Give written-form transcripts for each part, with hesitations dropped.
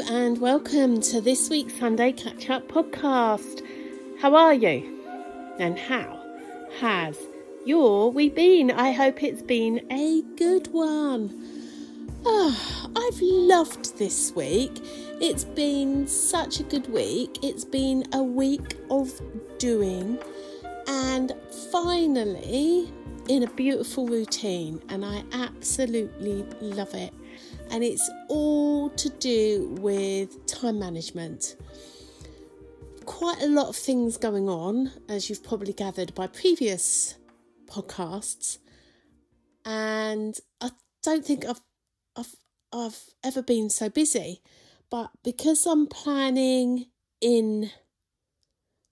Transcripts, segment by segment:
and welcome to this week's Sunday Catchup podcast. How are you? And how has your week been? I hope it's been a good one. I've loved this week. It's been such a good week. It's been a week of doing and finally in a beautiful routine, and I absolutely love it. And it's all to do with time management. Quite a lot of things going on, as you've probably gathered by previous podcasts. And I don't think I've ever been so busy. But because I'm planning in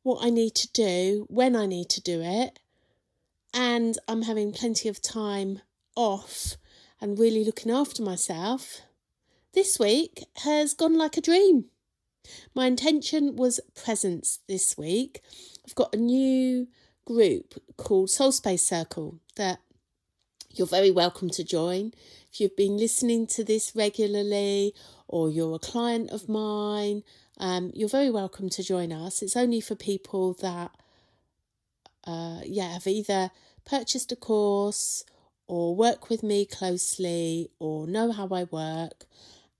what I need to do, when I need to do it, and I'm having plenty of time off and really looking after myself, this week has gone like a dream. My intention was presence this week. I've got a new group called SoulSpace Circle that you're very welcome to join. If you've been listening to this regularly or you're a client of mine, you're very welcome to join us. It's only for people that have either purchased a course or work with me closely or know how I work.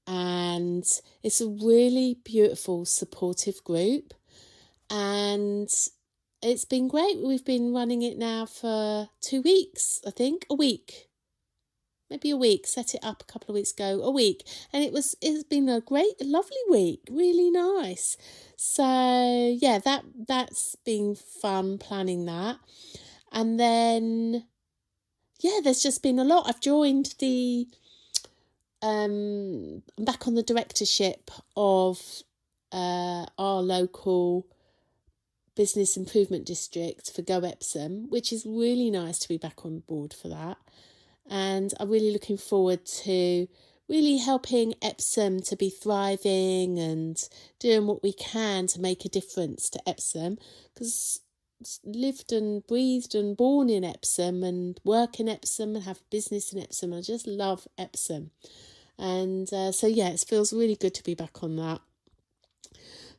And it's a really beautiful, supportive group. And it's been great. We've been running it now for 2 weeks, I think. A week. Maybe a week. Set it up a couple of weeks ago. A week. And it's been a great, lovely week. Really nice. So, yeah, that's been fun planning that. And then, yeah, there's just been a lot. I've joined I'm back on the directorship of our local business improvement district for Go Epsom, which is really nice to be back on board for that. And I'm really looking forward to really helping Epsom to be thriving and doing what we can to make a difference to Epsom, because lived and breathed and born in Epsom and work in Epsom and have business in Epsom. I just love Epsom. And it feels really good to be back on that.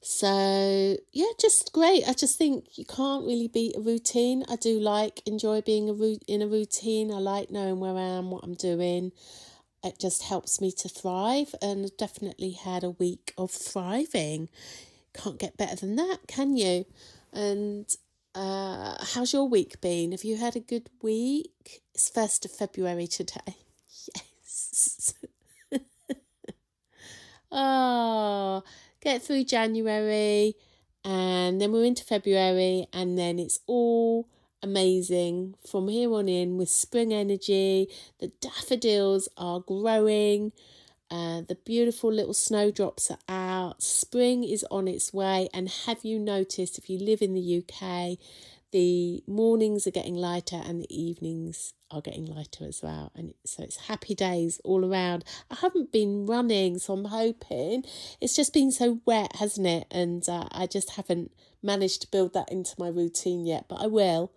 So, yeah, just great. I just think you can't really beat a routine. I do enjoy being in a routine. I like knowing where I am, what I'm doing. It just helps me to thrive, and definitely had a week of thriving. Can't get better than that, can you? And how's your week been? Have you had a good week? It's 1st of February today. Yes. Get through January, and then we're into February, and then it's all amazing from here on in with spring energy. The daffodils are growing. The beautiful little snowdrops are out. Spring is on its way. And have you noticed, if you live in the UK, the mornings are getting lighter and the evenings are getting lighter as well. And so it's happy days all around. I haven't been running, so I'm hoping. It's just been so wet, hasn't it? And I just haven't managed to build that into my routine yet, but I will.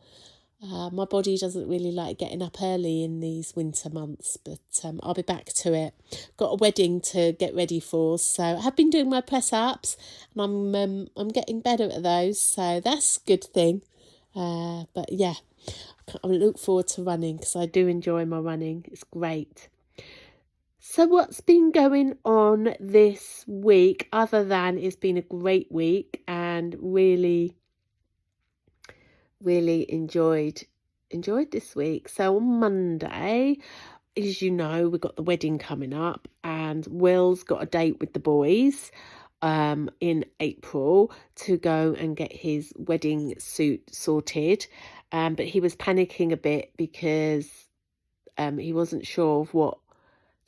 My body doesn't really like getting up early in these winter months, but I'll be back to it. Got a wedding to get ready for, so I have been doing my press ups, and I'm getting better at those, so that's a good thing. But yeah, I look forward to running because I do enjoy my running. It's great. So what's been going on this week, other than it's been a great week and really enjoyed this week. So on Monday, as you know, we've got the wedding coming up, and Will's got a date with the boys in April to go and get his wedding suit sorted. But he was panicking a bit because he wasn't sure of what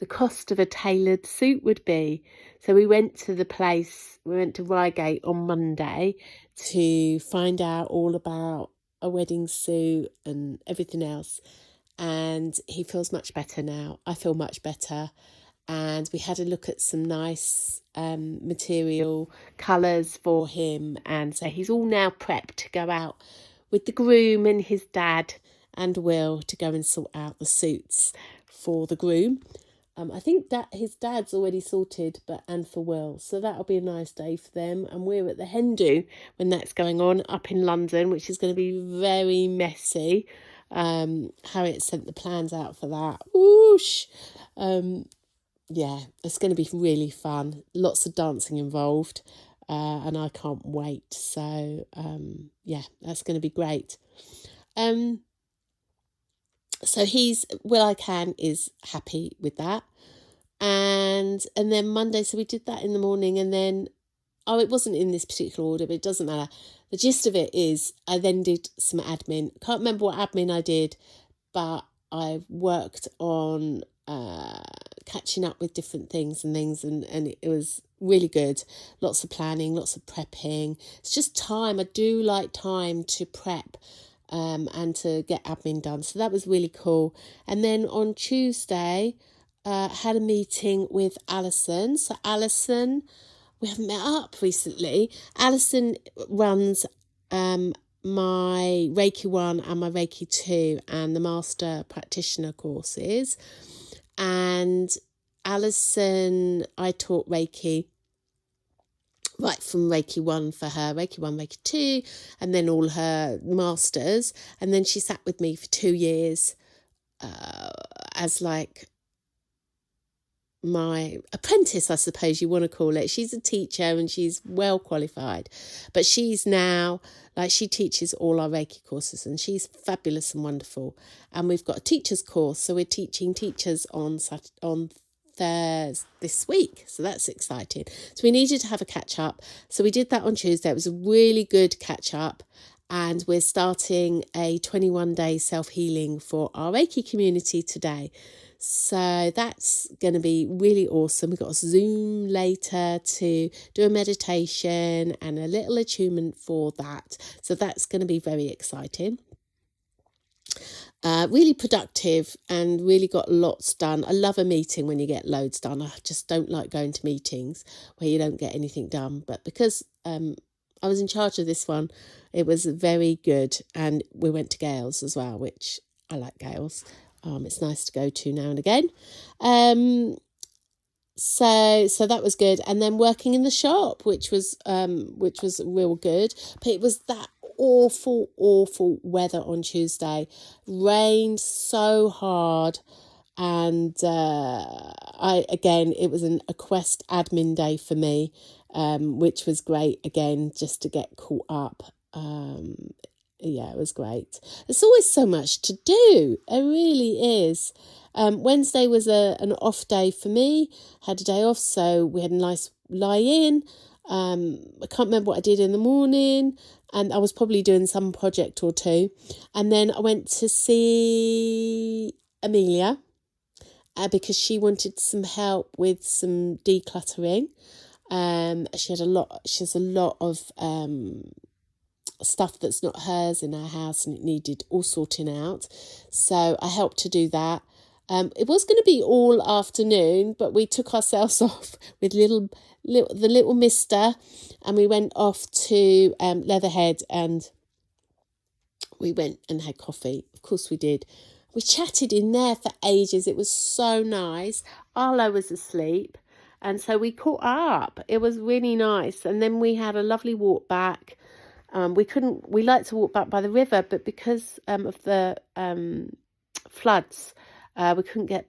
the cost of a tailored suit would be. So we went to Reigate on Monday to find out all about a wedding suit and everything else. And he feels much better now. I feel much better. And we had a look at some nice material colours for him. And so he's all now prepped to go out with the groom and his dad and Will to go and sort out the suits for the groom. I think that his dad's already sorted, and for Will, so that'll be a nice day for them. And we're at the hen do when that's going on up in London, which is going to be very messy. Harriet sent the plans out for that. Whoosh! Yeah, it's going to be really fun. Lots of dancing involved, and I can't wait. So yeah, that's going to be great. So Will I Can is happy with that. And then Monday, so we did that in the morning, and then it wasn't in this particular order, but it doesn't matter. The gist of it is I then did some admin. Can't remember what admin I did, but I worked on catching up with different things, and it was really good. Lots of planning, lots of prepping. It's just time. I do like time to prep and to get admin done. So that was really cool. And then on Tuesday, had a meeting with Alison. So Alison, we haven't met up recently. Alison runs my Reiki 1 and my Reiki 2 and the Master Practitioner courses. And Alison, I taught Reiki right from Reiki 1 for her, Reiki 1, Reiki 2, and then all her masters. And then she sat with me for 2 years as like my apprentice, I suppose you want to call it. She's a teacher and she's well qualified, but she's now, like, she teaches all our Reiki courses and she's fabulous and wonderful. And we've got a teacher's course, so we're teaching teachers on Thursday this week, so that's exciting. So we needed to have a catch up, so we did that on Tuesday. It was a really good catch up, and we're starting a 21-day self-healing for our Reiki community today. So that's going to be really awesome. We've got a Zoom later to do a meditation and a little attunement for that. So that's going to be very exciting. Really productive and really got lots done. I love a meeting when you get loads done. I just don't like going to meetings where you don't get anything done. But because I was in charge of this one, it was very good. And we went to Gales as well, which I like Gales. It's nice to go to now and again. So that was good. And then working in the shop, which was real good. But it was that awful weather on Tuesday. Rained so hard. And it was a Quest admin day for me, which was great again, just to get caught up. Yeah, it was great. There's always so much to do. It really is. Wednesday was an off day for me. Had a day off, so we had a nice lie-in. I can't remember what I did in the morning, and I was probably doing some project or two. And then I went to see Amelia because she wanted some help with some decluttering. She has a lot of stuff that's not hers in our house, and it needed all sorting out, so I helped to do that. It was going to be all afternoon, but we took ourselves off with the little mister, and we went off to Leatherhead, and we went and had coffee. Of course we did. We chatted in there for ages. It was so nice. Arlo was asleep, and so we caught up. It was really nice. And then we had a lovely walk back. We like to walk back by the river, but because of the floods, we couldn't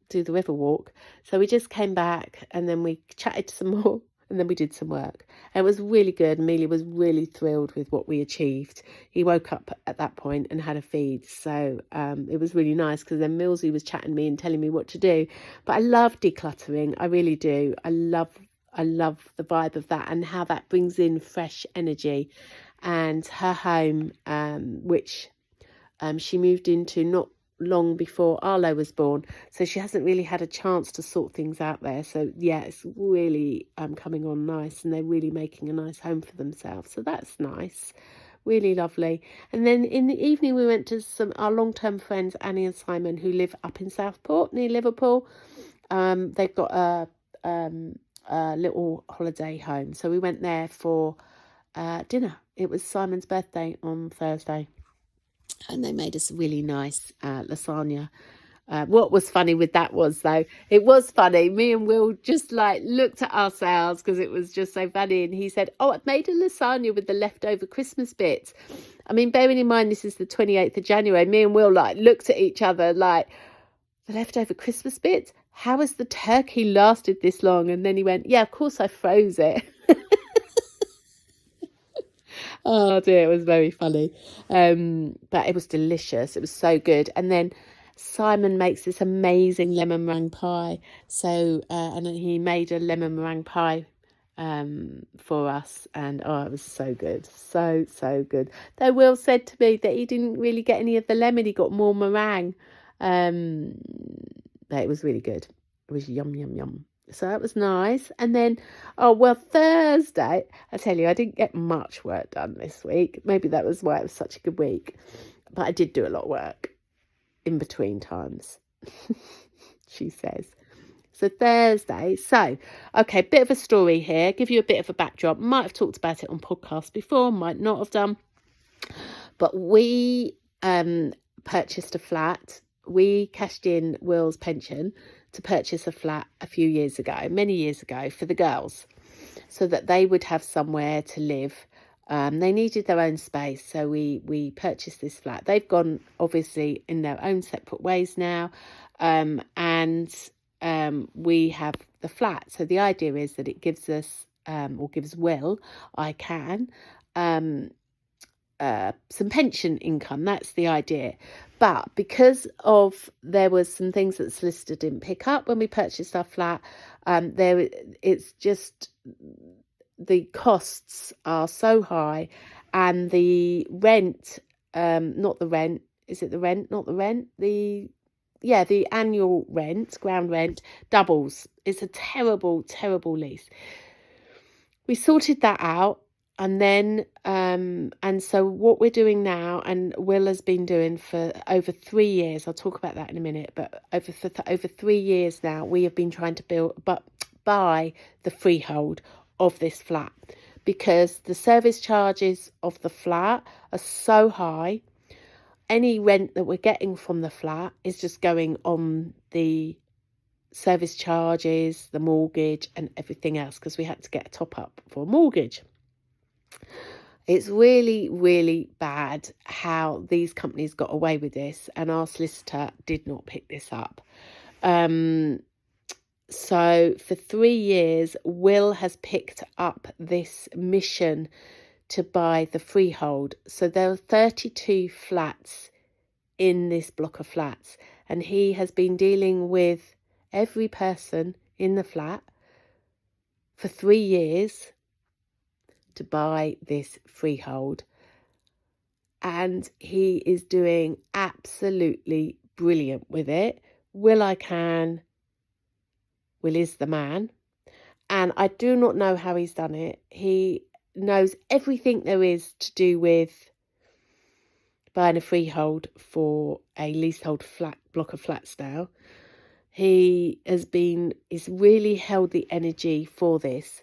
do the river walk. So we just came back, and then we chatted some more, and then we did some work. And it was really good. Amelia was really thrilled with what we achieved. He woke up at that point and had a feed. So it was really nice, because then Millsy was chatting to me and telling me what to do. But I love decluttering. I really do. I love the vibe of that and how that brings in fresh energy. And her home, which she moved into not long before Arlo was born, so she hasn't really had a chance to sort things out there. So yeah, it's really coming on nice, and they're really making a nice home for themselves. So that's nice, really lovely. And then in the evening we went to our long-term friends Annie and Simon, who live up in Southport near Liverpool. They've got a little holiday home, so we went there for dinner. It was Simon's birthday on Thursday, and they made us really nice lasagna, What was funny with that was, though, it was funny. Me and Will just like looked at ourselves because it was just so funny. And he said, "Oh, I've made a lasagna with the leftover Christmas bits." I mean, bearing in mind this is the 28th of January, me and Will like looked at each other like, the leftover Christmas bits? How has the turkey lasted this long? And then he went, "Yeah, of course I froze it." Oh dear, it was very funny. But it was delicious. It was so good. And then Simon makes this amazing lemon meringue pie. So, and he made a lemon meringue pie for us, and oh, it was so good, so good. Though Will said to me that he didn't really get any of the lemon, he got more meringue, but it was really good. It was yum yum yum. So that was nice. And then, oh well, Thursday, I tell you, I didn't get much work done this week. Maybe that was why it was such a good week, but I did do a lot of work in between times. She says. So Thursday, okay, bit of a story here, give you a bit of a backdrop. Might have talked about it on podcasts before, might not have done. But we purchased a flat. We cashed in Will's pension to purchase a flat a few years ago, many years ago, for the girls, so that they would have somewhere to live. They needed their own space, so we purchased this flat. They've gone, obviously, in their own separate ways now, and we have the flat. So the idea is that it gives us, or gives Will, some pension income. That's the idea. But because of there was some things that the solicitor didn't pick up when we purchased our flat, it's just the costs are so high, and the rent, not the rent, is it the rent? Not the rent, the annual rent, ground rent, doubles. It's a terrible, terrible lease. We sorted that out. And then, and so what we're doing now, and Will has been doing for over 3 years, I'll talk about that in a minute, but over 3 years now, we have been trying to buy the freehold of this flat, because the service charges of the flat are so high. Any rent that we're getting from the flat is just going on the service charges, the mortgage and everything else, because we had to get a top up for a mortgage. It's really, really bad how these companies got away with this, and our solicitor did not pick this up. So for 3 years, Will has picked up this mission to buy the freehold. So there are 32 flats in this block of flats, and he has been dealing with every person in the flat for 3 years to buy this freehold, and he is doing absolutely brilliant with it. Will is the man, and I do not know how he's done it. He knows everything there is to do with buying a freehold for a leasehold flat block of flats now. He's really held the energy for this,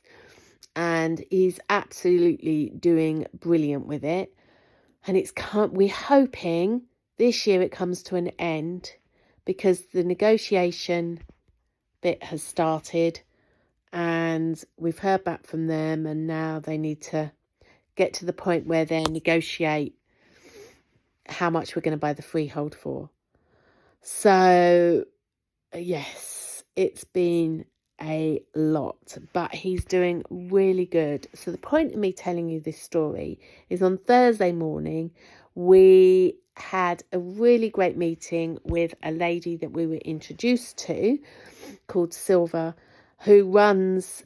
and he's absolutely doing brilliant with it. And we're hoping this year it comes to an end, because the negotiation bit has started, and we've heard back from them, and now they need to get to the point where they negotiate how much we're going to buy the freehold for. So yes, it's been a lot, but he's doing really good. So the point of me telling you this story is, on Thursday morning we had a really great meeting with a lady that we were introduced to called Silva, who runs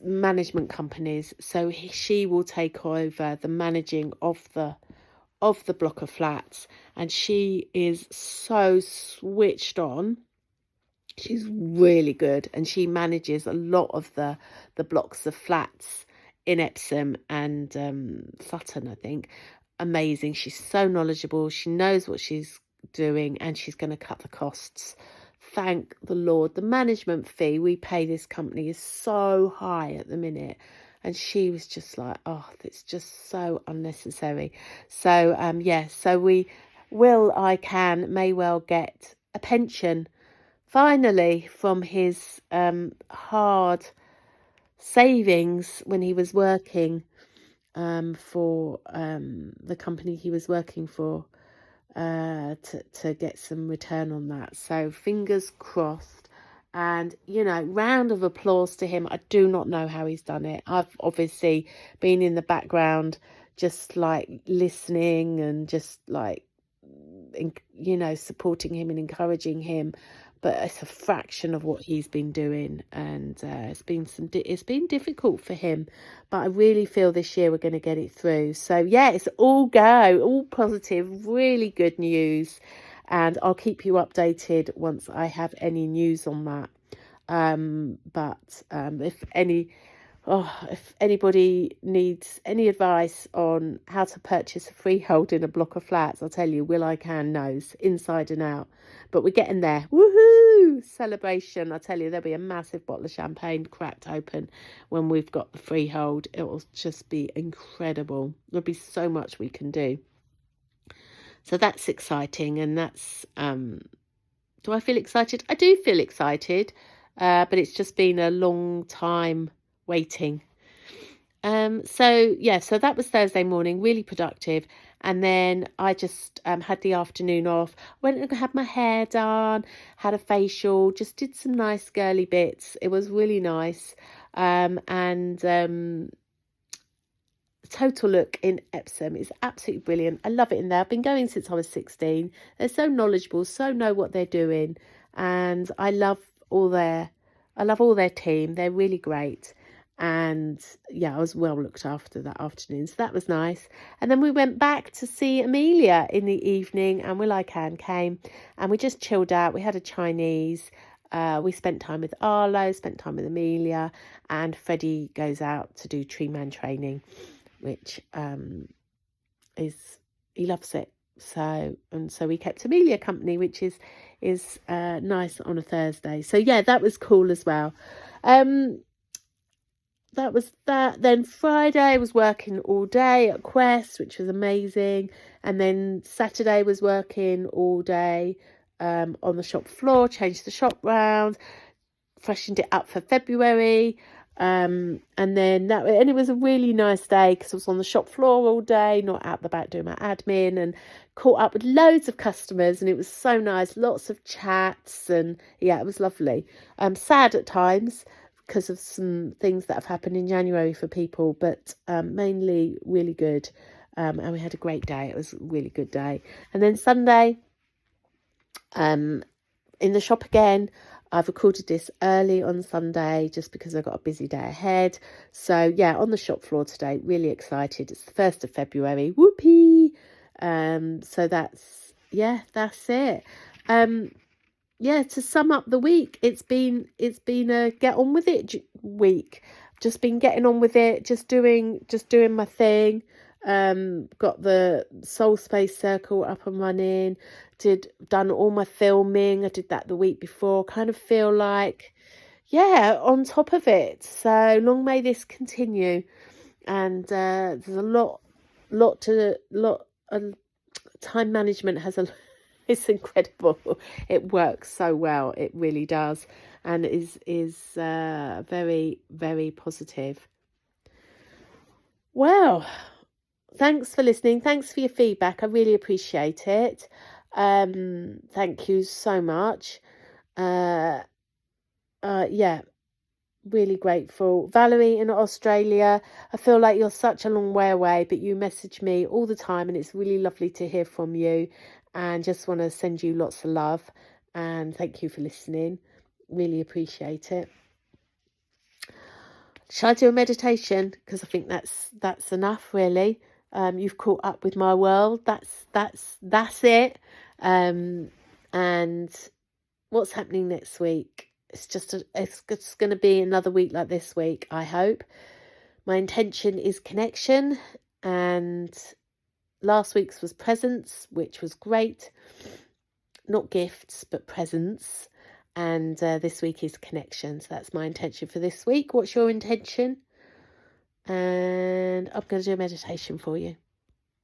management companies. So she will take over the managing of the block of flats, and she is so switched on. She's really good, and she manages a lot of the blocks of flats in Epsom and Sutton, I think. Amazing. She's so knowledgeable. She knows what she's doing, and she's going to cut the costs. Thank the Lord. The management fee we pay this company is so high at the minute, and she was just like, oh, it's just so unnecessary. So so we may well get a pension finally from his hard savings when he was working for the company he was working for, to get some return on that. So fingers crossed, and round of applause to him. I do not know how he's done it. I've obviously been in the background just like listening and just like supporting him and encouraging him, but it's a fraction of what he's been doing, and it's been difficult for him, but I really feel this year we're going to get it through. So yeah, it's all positive, really good news, and I'll keep you updated once I have any news on that. But if anybody needs any advice on how to purchase a freehold in a block of flats, I'll tell you, knows inside and out. But we're getting there. Woohoo! Celebration. I tell you, there'll be a massive bottle of champagne cracked open when we've got the freehold. It will just be incredible. There'll be so much we can do. So that's exciting. And that's, do I feel excited? I do feel excited, but it's just been a long time waiting. So that was Thursday morning, really productive. And then I just had the afternoon off, went and had my hair done, had a facial, just did some nice girly bits. It was really nice. Total Look in Epsom is absolutely brilliant. I love it in there. I've been going since I was 16. They're so knowledgeable, so know what they're doing, and I love all their team. They're really great. And yeah, I was well looked after that afternoon, so that was nice. And then we went back to see Amelia in the evening, and came, and we just chilled out. We had a Chinese. We spent time with Arlo, spent time with Amelia, and Freddie goes out to do tree man training, which he loves it. So we kept Amelia company, which is nice on a Thursday. So yeah, that was cool as well. That was that. Then Friday I was working all day at Quest, which was amazing. And then Saturday was working all day on the shop floor, changed the shop round, freshened it up for February. And it was a really nice day because I was on the shop floor all day, not out the back doing my admin, and caught up with loads of customers, and it was so nice. Lots of chats, and yeah, it was lovely. Sad at times because of some things that have happened in January for people, but mainly really good. And we had a great day. It was a really good day. And then Sunday, in the shop again. I've recorded this early on Sunday just because I've got a busy day ahead. So yeah, on the shop floor today, really excited. It's the 1st of February. Whoopee! So that's it. To sum up the week, it's been a get on with it week. Just been getting on with it, just doing my thing. Got the SoulSpace circle up and running, done all my filming. I did that the week before. Kind of feel like, on top of it. So long may this continue. And there's a lot time management it's incredible. It works so well. It really does, and is very, very positive. Well, thanks for listening. Thanks for your feedback. I really appreciate it. Thank you so much. Really grateful. Valerie in Australia, I feel like you're such a long way away, but you message me all the time, and it's really lovely to hear from you, and just want to send you lots of love, and thank you for listening. Really appreciate it. Shall I do a meditation? Because I think that's enough, really. You've caught up with my world. That's it. And what's happening next week? It's going to be another week like this week, I hope. My intention is connection, and last week's was presents, which was great. Not gifts, but presents. And this week is connection. So that's my intention for this week. What's your intention? And I'm going to do a meditation for you.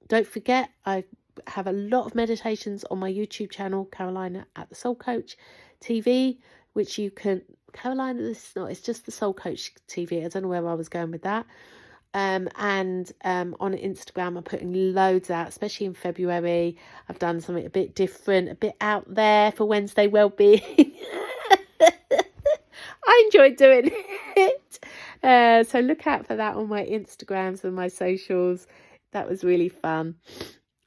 Don't forget, I have a lot of meditations on my YouTube channel, Carolina at the Soul Coach TV, which you can, Carolina, it's just the Soul Coach TV. I don't know where I was going with that. And on Instagram, I'm putting loads out, especially in February. I've done something a bit different, a bit out there for Wednesday Wellbeing. I enjoyed doing it. So look out for that on my Instagrams and my socials. That was really fun.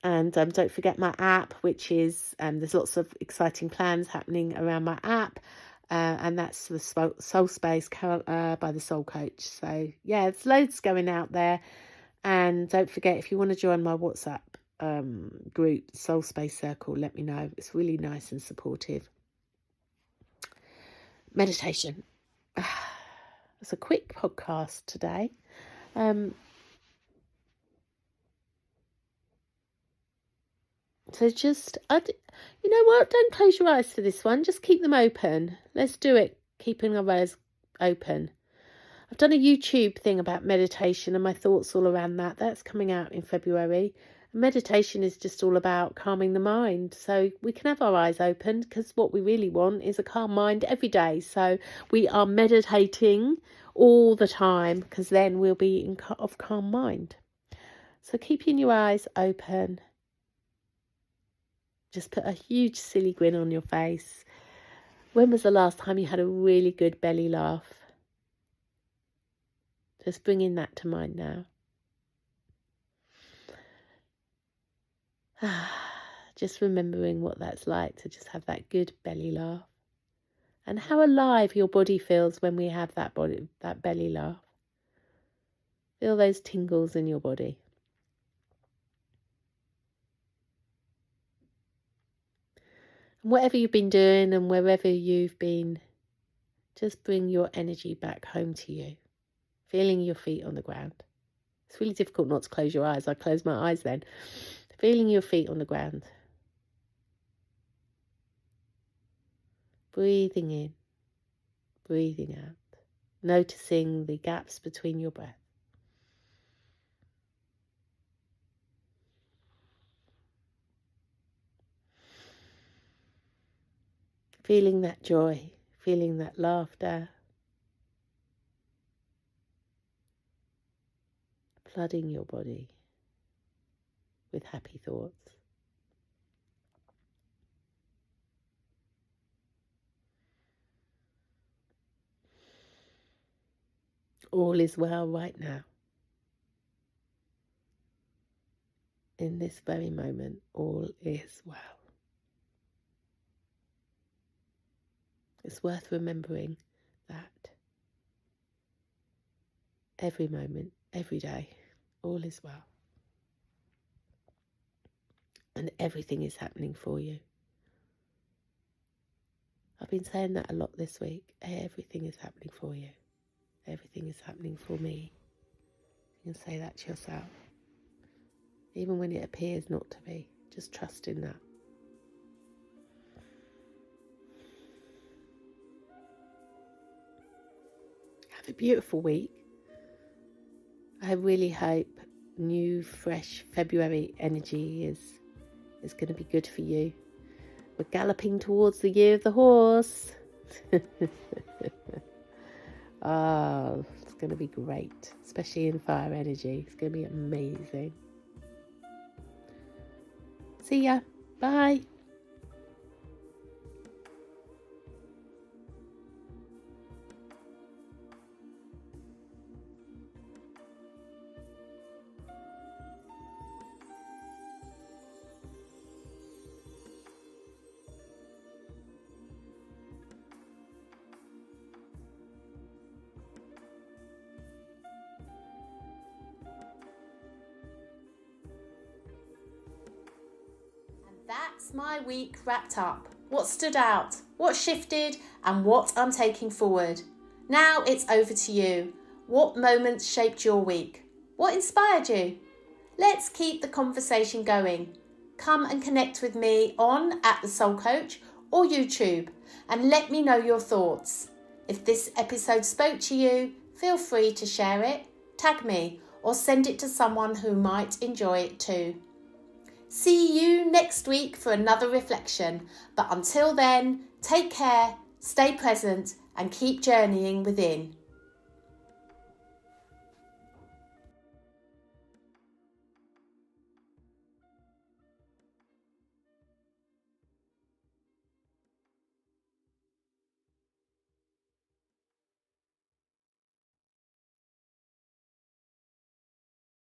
And don't forget my app, which is, there's lots of exciting plans happening around my app. And that's the SoulSpace by the Soul Coach. So yeah, there's loads going out there. And don't forget, if you want to join my WhatsApp group, SoulSpace Circle, let me know. It's really nice and supportive. Meditation. It's a quick podcast today. So just, you know what, don't close your eyes for this one. Just keep them open. Let's do it, keeping our eyes open. I've done a YouTube thing about meditation and my thoughts all around that. That's coming out in February. Meditation is just all about calming the mind. So we can have our eyes open, because what we really want is a calm mind every day. So we are meditating all the time, because then we'll be of calm mind. So keeping your eyes open. Just put a huge silly grin on your face. When was the last time you had a really good belly laugh? Just bringing that to mind now. Just remembering what that's like to just have that good belly laugh. And how alive your body feels when we have that belly laugh. Feel those tingles in your body. And whatever you've been doing and wherever you've been, just bring your energy back home to you. Feeling your feet on the ground. It's really difficult not to close your eyes. I close my eyes then. Feeling your feet on the ground. Breathing in, breathing out. Noticing the gaps between your breath. Feeling that joy, feeling that laughter. Flooding your body with happy thoughts. All is well right now. In this very moment, all is well. It's worth remembering that every moment, every day, all is well. And everything is happening for you. I've been saying that a lot this week. Everything is happening for you. Everything is happening for me. You can say that to yourself. Even when it appears not to be. Just trust in that. Have a beautiful week. I really hope new, fresh February energy is going to be good for you. We're galloping towards the year of the horse. Oh, it's going to be great, especially in fire energy. It's going to be amazing. See ya. Bye. That's my week wrapped up. What stood out, what shifted, and what I'm taking forward. Now it's over to you. What moments shaped your week? What inspired you? Let's keep the conversation going. Come and connect with me on @thesoulcoach or YouTube and let me know your thoughts. If this episode spoke to you, feel free to share it, tag me, or send it to someone who might enjoy it too. See you next week for another reflection. But until then, take care, stay present, and keep journeying within.